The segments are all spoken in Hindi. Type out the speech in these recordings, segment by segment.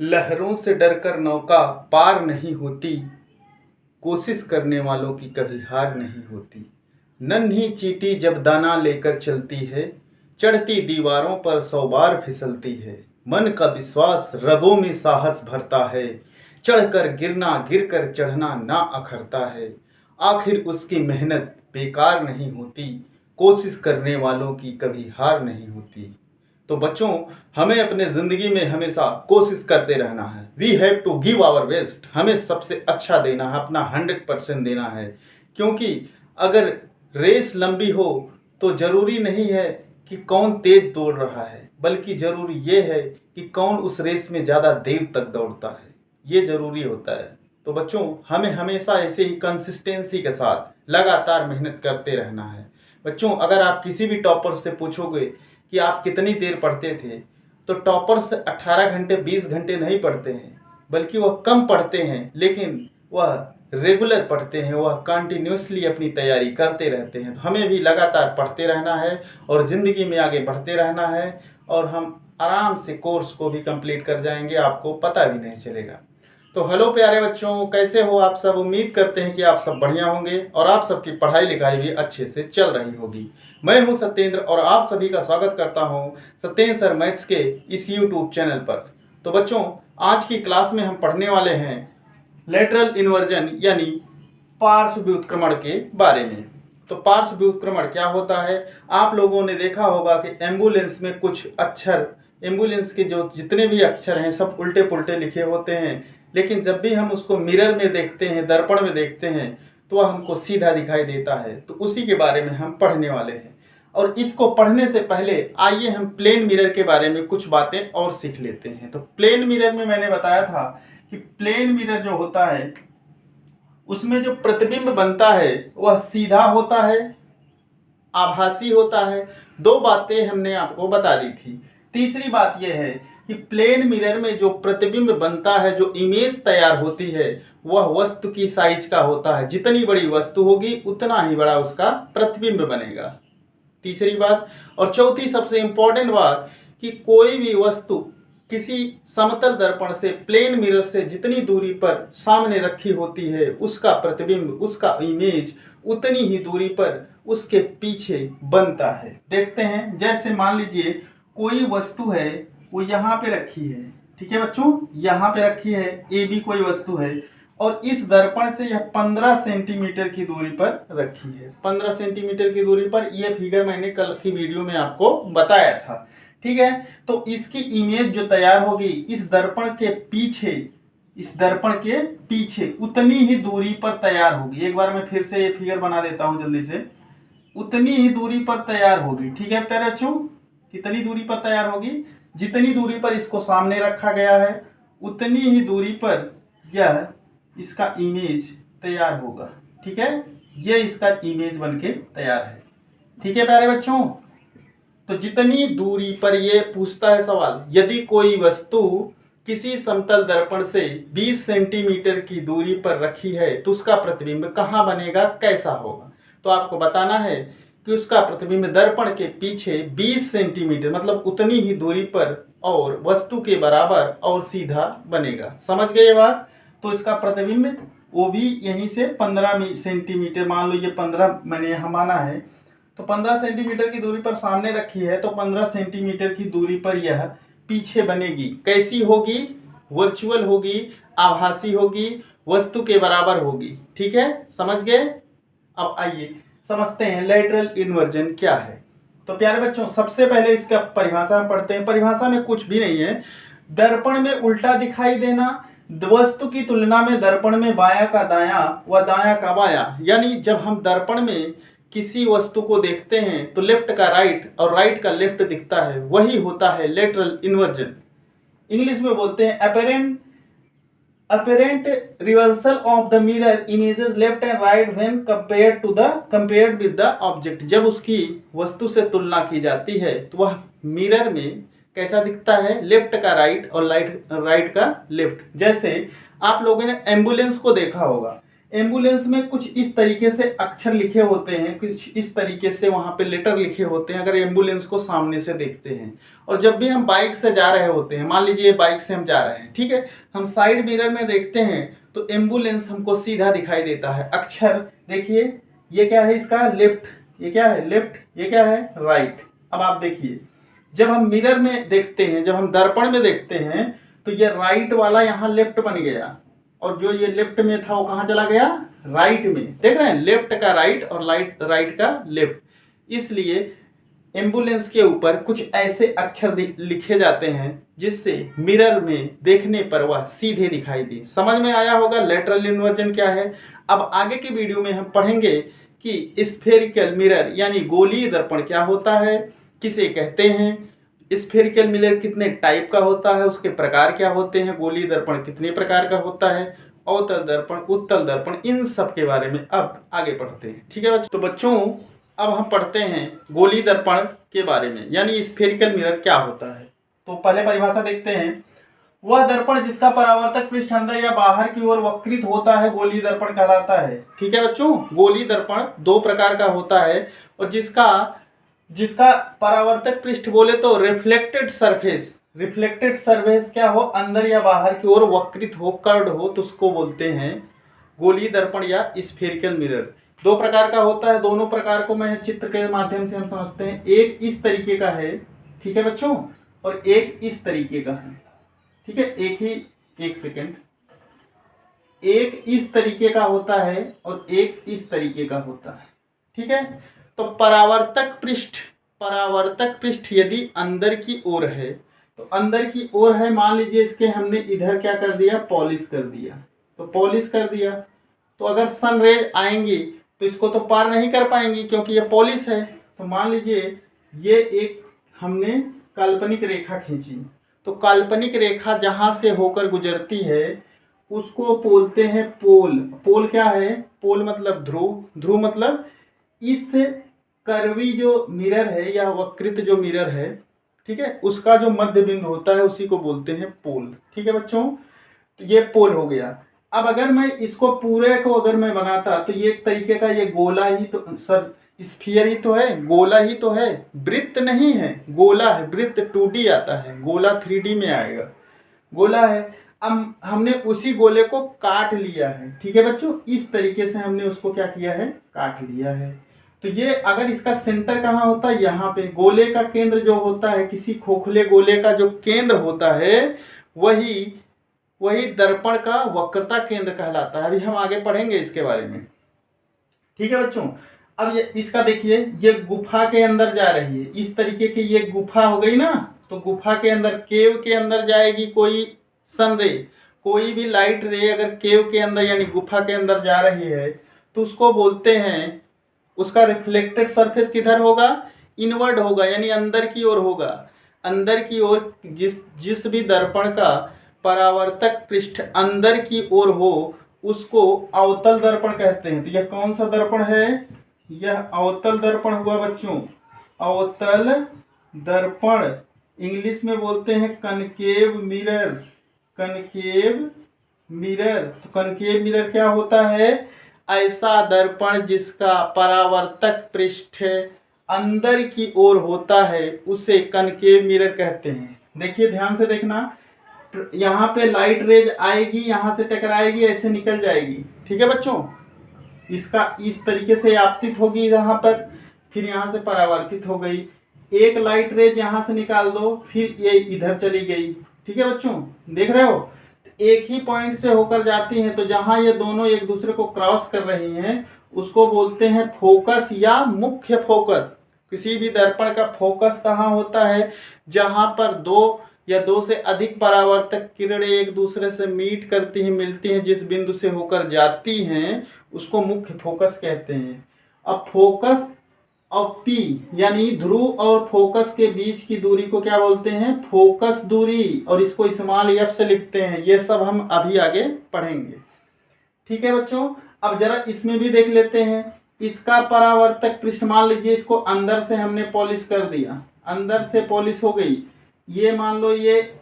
लहरों से डरकर नौका पार नहीं होती, कोशिश करने वालों की कभी हार नहीं होती। नन्ही चींटी जब दाना लेकर चलती है, चढ़ती दीवारों पर 100 बार फिसलती है। मन का विश्वास रगों में साहस भरता है, चढ़कर गिरना गिरकर चढ़ना ना अखरता है। आखिर उसकी मेहनत बेकार नहीं होती, कोशिश करने वालों की कभी हार नहीं होती। तो बच्चों, हमें अपने ज़िंदगी में हमेशा कोशिश करते रहना है। We have to give our best. हमें सबसे अच्छा देना है, अपना 100% देना है। क्योंकि अगर रेस लंबी हो तो ज़रूरी नहीं है कि कौन तेज़ दौड़ रहा है, बल्कि ज़रूरी ये है कि कौन उस रेस में ज़्यादा देर तक दौड़ता है। ये ज़रूरी होता है। तो बच्चों, हमें हमेशा ऐसे ही कंसिस्टेंसी के साथ लगातार मेहनत करते रहना है। बच्चों, अगर आप किसी भी टॉपर से पूछोगे कि आप कितनी देर पढ़ते थे, तो टॉपर्स 18 घंटे 20 घंटे नहीं पढ़ते हैं, बल्कि वह कम पढ़ते हैं, लेकिन वह रेगुलर पढ़ते हैं, वह कंटिन्यूसली अपनी तैयारी करते रहते हैं। तो हमें भी लगातार पढ़ते रहना है और ज़िंदगी में आगे बढ़ते रहना है, और हम आराम से कोर्स को भी कंप्लीट कर जाएंगे, आपको पता भी नहीं चलेगा। तो हेलो प्यारे बच्चों, कैसे हो आप सब। उम्मीद करते हैं कि आप सब बढ़िया होंगे और आप सबकी पढ़ाई लिखाई भी अच्छे से चल रही होगी। मैं हूं सत्येंद्र और आप सभी का स्वागत करता हूं सत्येंद्र सर मैथ्स के इस यूट्यूब चैनल पर। तो बच्चों, आज की क्लास में हम पढ़ने वाले हैं लेटरल इन्वर्जन यानी पार्श्व व्युत्क्रमण के बारे में। तो पार्श्व व्युत्क्रमण क्या होता है? आप लोगों ने देखा होगा कि एम्बुलेंस में कुछ अक्षर, एम्बुलेंस के जो जितने भी अक्षर हैं सब उल्टे पुल्टे लिखे होते हैं, लेकिन जब भी हम उसको मिरर में देखते हैं, दर्पण में देखते हैं, तो वह हमको सीधा दिखाई देता है। तो उसी के बारे में हम पढ़ने वाले हैं। और इसको पढ़ने से पहले आइए हम प्लेन मिरर के बारे में कुछ बातें और सीख लेते हैं। तो प्लेन मिरर में मैंने बताया था कि प्लेन मिरर जो होता है उसमें जो प्रतिबिंब बनता है वह सीधा होता है, आभासी होता है। दो बातें हमने आपको बता दी थी। तीसरी बात यह है कि प्लेन मिरर में जो प्रतिबिंब बनता है, जो इमेज तैयार होती है, वह वस्तु की साइज का होता है। जितनी बड़ी वस्तु होगी उतना ही बड़ा उसका प्रतिबिंब बनेगा। तीसरी बात। और चौथी सबसे इंपॉर्टेंट बात कि कोई भी वस्तु किसी समतल दर्पण से, प्लेन मिरर से जितनी दूरी पर सामने रखी होती है, उसका प्रतिबिंब, उसका इमेज उतनी ही दूरी पर उसके पीछे बनता है। देखते हैं, जैसे मान लीजिए कोई वस्तु है, वो यहाँ पे रखी है, ठीक है बच्चों, यहाँ पे रखी है, ए बी कोई वस्तु है, और इस दर्पण से यह 15 सेंटीमीटर की दूरी पर रखी है। 15 सेंटीमीटर की दूरी पर। यह फिगर मैंने कल की वीडियो में आपको बताया था, ठीक है। तो इसकी इमेज जो तैयार होगी इस दर्पण के पीछे, इस दर्पण के पीछे उतनी ही दूरी पर तैयार होगी। एक बार मैं फिर से ये फिगर बना देता हूं जल्दी से। उतनी ही दूरी पर तैयार होगी, ठीक है प्यारे बच्चों। कितनी दूरी पर तैयार होगी? जितनी दूरी पर इसको सामने रखा गया है उतनी ही दूरी पर यह इसका इमेज तैयार होगा, ठीक है। ये इसका इमेज बनके तैयार है, ठीक है प्यारे बच्चों। तो जितनी दूरी पर, ये पूछता है सवाल, यदि कोई वस्तु किसी समतल दर्पण से 20 सेंटीमीटर की दूरी पर रखी है तो उसका प्रतिबिंब कहाँ बनेगा, कैसा होगा? तो आपको बताना है कि उसका प्रतिबिंब दर्पण के पीछे 20 सेंटीमीटर मतलब उतनी ही दूरी पर और वस्तु के बराबर और सीधा बनेगा। समझ गए ये बात? तो इसका प्रतिबिंब वो भी यहीं से 15 सेंटीमीटर, मान लो ये 15 मैंने यहाँ माना है, तो 15 सेंटीमीटर की दूरी पर सामने रखी है, तो 15 सेंटीमीटर की दूरी पर यह पीछे बनेगी। कैसी होगी? वर्चुअल होगी, आभासी होगी, वस्तु के बराबर होगी, ठीक है। समझ गए? अब आइए समझते हैं लेटरल इन्वर्जन क्या है। तो प्यारे बच्चों, सबसे पहले इसका परिभाषा हम पढ़ते हैं। परिभाषा में कुछ भी नहीं है। दर्पण में उल्टा दिखाई देना, वस्तु की तुलना में दर्पण में बायां का दायां व दायां का बायां। यानी जब हम दर्पण में किसी वस्तु को देखते हैं तो लेफ्ट का राइट और राइट का लेफ्ट दिखता है, वही होता है लेटरल इन्वर्जन। इंग्लिश में बोलते हैं apparent reversal of the mirror images left and right when compared with the object। जब उसकी वस्तु से तुलना की जाती है तो वह मिरर में कैसा दिखता है? लेफ्ट का राइट और राइट का लेफ्ट। जैसे आप लोगों ने एम्बुलेंस को देखा होगा। एम्बुलेंस में कुछ इस तरीके से अक्षर लिखे होते हैं, कुछ इस तरीके से वहाँ पे लेटर लिखे होते हैं अगर एम्बुलेंस को सामने से देखते हैं। और जब भी हम बाइक से जा रहे होते हैं, मान लीजिए बाइक से हम जा रहे हैं, ठीक है, हम साइड मिरर में देखते हैं तो एम्बुलेंस हमको सीधा दिखाई देता है। अक्षर देखिए, ये क्या है इसका लेफ्ट, ये क्या है लेफ्ट, ये क्या है राइट। अब आप देखिए, जब हम मिरर में देखते हैं, जब हम दर्पण में देखते हैं तो ये राइट वाला यहाँ लेफ्ट बन गया, और जो ये लेफ्ट में था वो कहाँ चला गया, राइट में। देख रहे हैं, लेफ्ट का राइट और राइट का लेफ्ट। इसलिए एम्बुलेंस के ऊपर कुछ ऐसे अक्षर लिखे जाते हैं जिससे मिरर में देखने पर वह सीधे दिखाई दे। समझ में आया होगा लेटरल इन्वर्जन क्या है। अब आगे की वीडियो में हम पढ़ेंगे कि स्फेरिकल मिरर यानी गोलीय दर्पण क्या होता है, किसे कहते हैं, स्फेरिकल मिरर कितने टाइप का होता है, उसके प्रकार क्या होते हैं, गोलीय दर्पण कितने प्रकार का होता है, अवतल दर्पण, उत्तल दर्पण, इन सब के बारे में अब आगे पढ़ते हैं। ठीक है बच्चों। तो बच्चों अब हम पढ़ते हैं गोलीय दर्पण के बारे में, यानी स्फेरिकल मिरर क्या होता है। तो पहले परिभाषा देखते हैं। वह दर्पण जिसका परावर्तक पृष्ठ अंदर या बाहर की ओर वक्रित होता है गोलीय दर्पण कहलाता है। ठीक है बच्चों, गोलीय दर्पण दो प्रकार का होता है, और जिसका परावर्तक पृष्ठ बोले तो रिफ्लेक्टेड सरफेस क्या हो, अंदर या बाहर की ओर वक्रित हो, कर्व्ड हो, तो उसको बोलते हैं गोलीय दर्पण या स्फेरिकल मिरर। दो प्रकार का होता है, दोनों प्रकार को मैं चित्र के माध्यम से हम समझते हैं। एक इस तरीके का है, ठीक है बच्चों, और एक इस तरीके का है। ठीक है, एक सेकेंड, एक इस तरीके का होता है और एक इस तरीके का होता है। ठीक है, तो परावर्तक पृष्ठ यदि अंदर की ओर है, तो अंदर की ओर है, मान लीजिए इसके हमने इधर क्या कर दिया, पॉलिश कर दिया, तो पॉलिश कर दिया, तो अगर सन रेज आएंगी तो इसको तो पार नहीं कर पाएंगी क्योंकि ये पॉलिश है। तो मान लीजिए ये एक हमने काल्पनिक रेखा खींची, तो काल्पनिक रेखा जहां से होकर गुजरती है उसको बोलते हैं पोल। पोल क्या है, पोल मतलब ध्रुव, ध्रुव मतलब इस कर्वी जो मिरर है या वक्रित जो मिरर है, ठीक है, उसका जो मध्य बिंदु होता है उसी को बोलते हैं पोल। ठीक है बच्चों, तो ये पोल हो गया। अब अगर मैं इसको पूरे को अगर मैं बनाता तो ये एक तरीके का ये गोला ही तो सर स्फीयर ही तो है, गोला ही तो है, वृत्त नहीं है, गोला है। वृत्त 2D आता है, गोला 3D में आएगा, गोला है। अब हमने उसी गोले को काट लिया है। ठीक है बच्चों, इस तरीके से हमने उसको क्या किया है, काट लिया है। तो ये अगर इसका सेंटर कहाँ होता है, यहाँ पे। गोले का केंद्र जो होता है, किसी खोखले गोले का जो केंद्र होता है वही दर्पण का वक्रता केंद्र कहलाता है। अभी हम आगे पढ़ेंगे इसके बारे में। ठीक है बच्चों, अब ये इसका देखिए, ये गुफा के अंदर जा रही है, इस तरीके की ये गुफा हो गई ना, तो गुफा के अंदर, केव के अंदर जाएगी कोई सन रे, कोई भी लाइट रे अगर केव के अंदर यानी गुफा के अंदर जा रही है तो उसको बोलते हैं, उसका रिफ्लेक्टेड सरफेस किधर होगा, इनवर्ड होगा, यानी अंदर की ओर होगा। अंदर की ओर जिस भी दर्पण का परावर्तक पृष्ठ अंदर की ओर हो उसको अवतल दर्पण कहते हैं। तो यह कौन सा दर्पण है, यह अवतल दर्पण हुआ बच्चों। अवतल दर्पण इंग्लिश में बोलते हैं कनकेव मिरर, कनकेव मिरर। तो कनकेव मिरर क्या होता है, ऐसा दर्पण जिसका परावर्तक पृष्ठ अंदर की ओर होता है उसे कनकेव मिरर कहते हैं। देखिए ध्यान से देखना, यहाँ पे लाइट रेज आएगी, यहाँ से टकराएगी, ऐसे निकल जाएगी। ठीक है बच्चों, इसका इस तरीके से आपतित होगी यहाँ पर, फिर यहाँ से परावर्तित हो गई। एक लाइट रेज यहाँ से निकाल दो, फिर ये इधर चली गई। ठीक है बच्चों, देख रहे हो, एक ही पॉइंट से होकर जाती हैं, तो जहां ये दोनों एक दूसरे को क्रॉस कर रही हैं उसको बोलते हैं फोकस या मुख्य फोकस। किसी भी दर्पण का फोकस कहाँ होता है, जहां पर दो या दो से अधिक परावर्तक किरणें एक दूसरे से मीट करती हैं, मिलती हैं, जिस बिंदु से होकर जाती हैं उसको मुख्य फोकस कहते हैं। अब फोकस और पी यानी ध्रुव और फोकस के बीच की दूरी को क्या बोलते हैं, फोकस दूरी, और इसको स्मॉल एफ से लिखते हैं। ये सब हम अभी आगे पढ़ेंगे। ठीक है बच्चों, अब जरा इसमें भी देख लेते हैं। इसका परावर्तक पृष्ठ, मान लीजिए इसको अंदर से हमने पॉलिश कर दिया, अंदर से पॉलिश हो गई। ये मान लो ये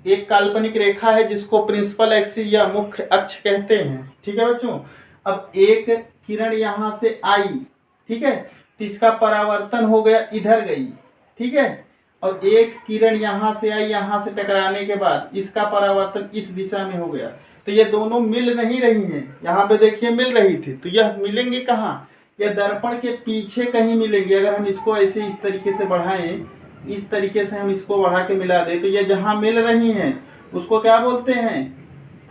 एक काल्पनिक रेखा है जिसको प्रिंसिपल एक्सिस या मुख्य अक्ष कहते हैं। ठीक है बच्चों, अब एक किरण यहाँ से आई, ठीक है, तो इसका परावर्तन हो गया, इधर गई, ठीक है, और एक किरण यहाँ से आई, यहाँ से टकराने के बाद इसका परावर्तन इस दिशा में हो गया, तो ये दोनों मिल नहीं रही हैं। यहाँ पे देखिए मिल रही थी, तो यह मिलेंगे कहाँ, यह दर्पण के पीछे कहीं मिलेंगे। अगर हम इसको ऐसे इस तरीके से बढ़ाएं, इस तरीके से हम इसको बढ़ा के मिला दें, तो ये जहाँ मिल रही हैं उसको क्या बोलते हैं,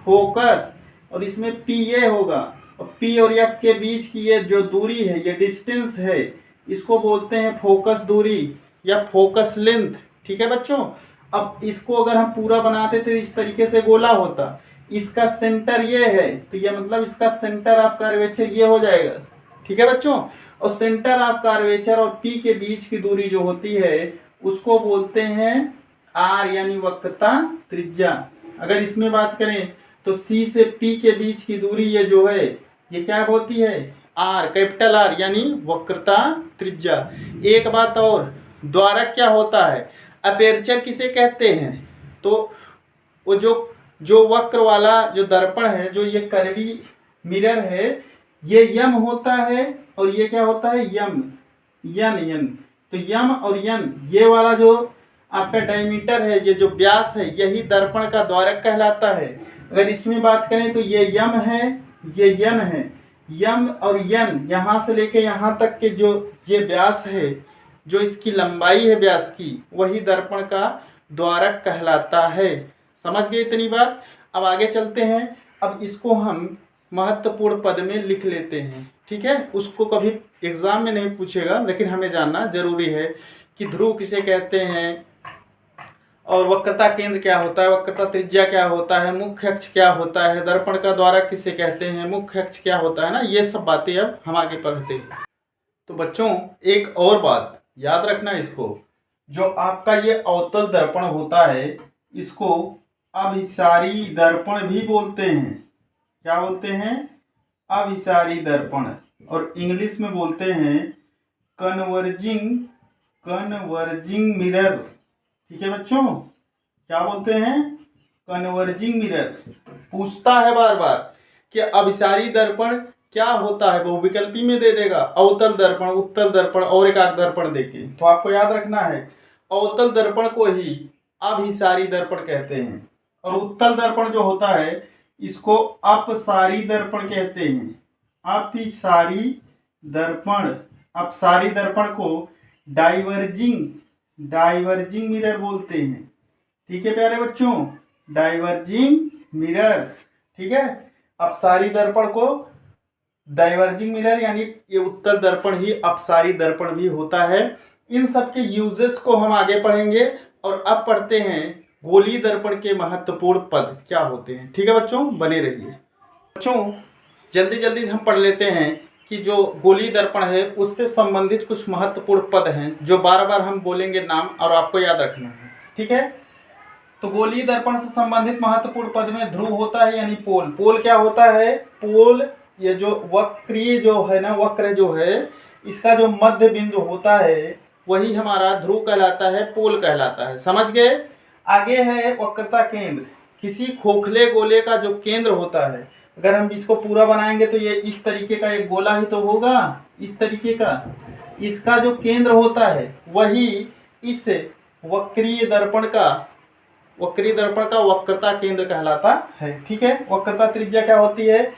फोकस। और इसमें पी ये होगा, और पी और एफ के बीच की ये जो दूरी है, ये डिस्टेंस है, इसको बोलते हैं फोकस दूरी या फोकस लेंथ, ठीक है बच्चों। अब इसको अगर हम पूरा बनाते थे इस तरीके से गोला होता, इसका सेंटर ये है, तो ये मतलब इसका सेंटर ऑफ कर्वेचर ये हो जाएगा, ठीक है बच्चों। और सेंटर ऑफ कर्वेचर और पी के बीच की दूरी जो होती है उसको बोलते हैं आर, यानी वक्रता त्रिज्या। अगर इसमें बात करें तो सी से पी के बीच की दूरी ये जो है ये क्या होती है, आर, कैपिटल आर, यानी वक्रता त्रिज्या। एक बात और, द्वारक क्या होता है, अपेर्चर किसे कहते हैं, तो वो जो वक्र वाला जो दर्पण है, जो ये कर्वी मिरर है, ये यम होता है और ये क्या होता है, यम, यन। तो यम और यन, ये वाला जो आपका डायमीटर है, ये जो व्यास है, यही दर्पण का द्वारक कहलाता है। अगर इसमें बात करें तो ये यम है, ये यन है। यम और यन, यहाँ से लेके यहाँ तक के जो ये व्यास है, जो इसकी लंबाई है व्यास की, वही दर्पण का द्वारक कहलाता है। समझ गए इतनी बात। अब आगे चलते हैं। अब इसको हम महत्वपूर्ण पद में लिख लेते हैं, ठीक है। उसको कभी एग्जाम में नहीं पूछेगा, लेकिन हमें जानना जरूरी है कि ध्रुव किसे कहते हैं, और वक्रता केंद्र क्या होता है, वक्रता त्रिज्या क्या होता है, मुख्य अक्ष क्या होता है, दर्पण का द्वारक किसे कहते हैं, मुख्य अक्ष क्या होता है ना, ये सब बातें अब हम आगे पढ़ते हैं। तो बच्चों एक और बात याद रखना, इसको जो आपका ये अवतल दर्पण होता है, इसको अभिसारी दर्पण भी बोलते हैं। क्या बोलते हैं, अभिसारी दर्पण, और इंग्लिश में बोलते हैं कन्वर्जिंग मिरर, ठीक है बच्चों। क्या बोलते हैं, कन्वर्जिंग मिरर। पूछता है बार बार कि अभिसारी दर्पण क्या होता है, वो विकल्पी में दे देगा अवतल दर्पण, उत्तल दर्पण और एक आध दर्पण देके। तो आपको याद रखना है अवतल दर्पण को ही अभिसारी दर्पण कहते हैं, और उत्तल दर्पण जो होता है इसको अपसारी दर्पण कहते हैं। अपसारी दर्पण को डाइवर्जिंग मिरर बोलते हैं, ठीक है प्यारे बच्चों, डाइवर्जिंग मिरर, ठीक है। अपसारी दर्पण को डाइवर्जिंग मिरर, यानी ये उत्तल दर्पण ही अपसारी दर्पण भी होता है। इन सब के यूजेस को हम आगे पढ़ेंगे। और अब पढ़ते हैं गोलीय दर्पण के महत्वपूर्ण पद क्या होते हैं, ठीक है बच्चों, बने रहिए। बच्चों जल्दी जल्दी हम पढ़ लेते हैं कि जो गोलीय दर्पण है उससे संबंधित कुछ महत्वपूर्ण पद हैं, जो बार बार हम बोलेंगे नाम, और आपको याद रखना है, ठीक है। तो गोलीय दर्पण से संबंधित महत्वपूर्ण पद में ध्रुव होता है, यानी पोल। पोल क्या होता है, पोल ये जो वक्रीय जो है ना, वक्र जो है, इसका जो मध्य बिंदु होता है वही हमारा ध्रुव कहलाता है, पोल कहलाता है। समझ गए। आगे है वक्रता केंद्र। किसी खोखले गोले का जो केंद्र होता है, अगर हम इसको पूरा बनाएंगे तो ये इस तरीके का एक गोला ही तो होगा, इस तरीके का। इसका जो केंद्र होता है वही इस वक्रीय दर्पण का वक्रता केंद्र कहलाता है, ठीक है। वक्रता त्रिज्या क्या होती है,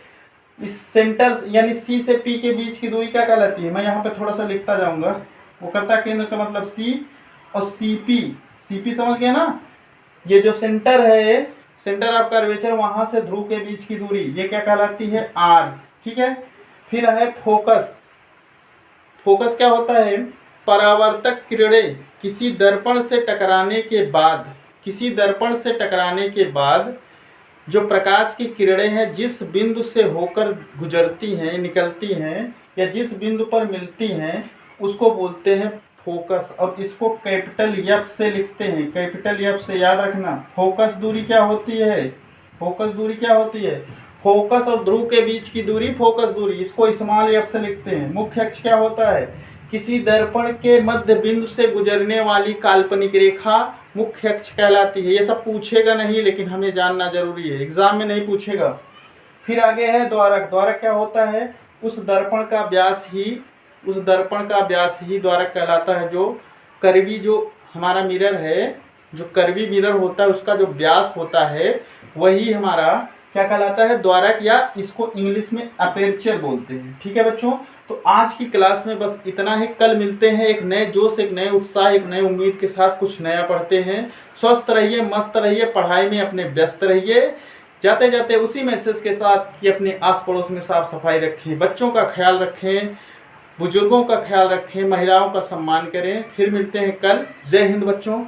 इस सेंटर यानी सी से पी के बीच की दूरी क्या कहलाती है, मैं यहाँ पे थोड़ा सा लिखता जाऊंगा। वक्रता केंद्र का मतलब सी, और सीपी समझ गए ना, ये जो सेंटर है, सेंटर ऑफ कर्वेचर, वहां से ध्रुव के बीच की दूरी, ये क्या कहलाती है, आर, ठीक है। फिर है फोकस। फोकस क्या होता है, परावर्तक किरणें किसी दर्पण से टकराने के बाद जो प्रकाश की किरणें हैं जिस बिंदु से होकर गुजरती हैं, निकलती हैं, या जिस बिंदु पर मिलती हैं, उसको बोलते हैं फोकस। और इसको कैपिटल एफ से लिखते हैं, कैपिटल एफ से, याद रखना। फोकस दूरी क्या होती है, फोकस और ध्रुव के बीच की दूरी फोकस दूरी, इसको स्मॉल एफ से लिखते हैं। मुख्य अक्ष क्या होता है, किसी दर्पण के मध्य बिंदु से गुजरने वाली काल्पनिक रेखा मुख्य अक्ष कहलाती है। ये सब पूछेगा नहीं, लेकिन हमें जानना जरूरी है, एग्जाम में नहीं पूछेगा। फिर आगे है द्वारक। द्वारक क्या होता है? उस दर्पण का व्यास ही द्वारक कहलाता है। जो कर्वी जो हमारा मिरर है, जो कर्वी मिरर होता है, उसका जो व्यास होता है वही हमारा क्या कहलाता है? द्वारक, या इसको इंग्लिश में अपेर्चर बोलते हैं। ठीक है बच्चों, तो आज की क्लास में बस इतना ही। कल मिलते हैं एक नए जोश, एक नए उत्साह, एक नए उम्मीद के साथ। कुछ नया पढ़ते हैं। स्वस्थ रहिए, मस्त रहिए, पढ़ाई में अपने व्यस्त रहिए। जाते जाते उसी मैसेज के साथ कि अपने आस पड़ोस में साफ सफाई रखें, बच्चों का ख्याल रखें, बुजुर्गों का ख्याल रखें, महिलाओं का सम्मान करें। फिर मिलते हैं कल। जय हिंद बच्चों।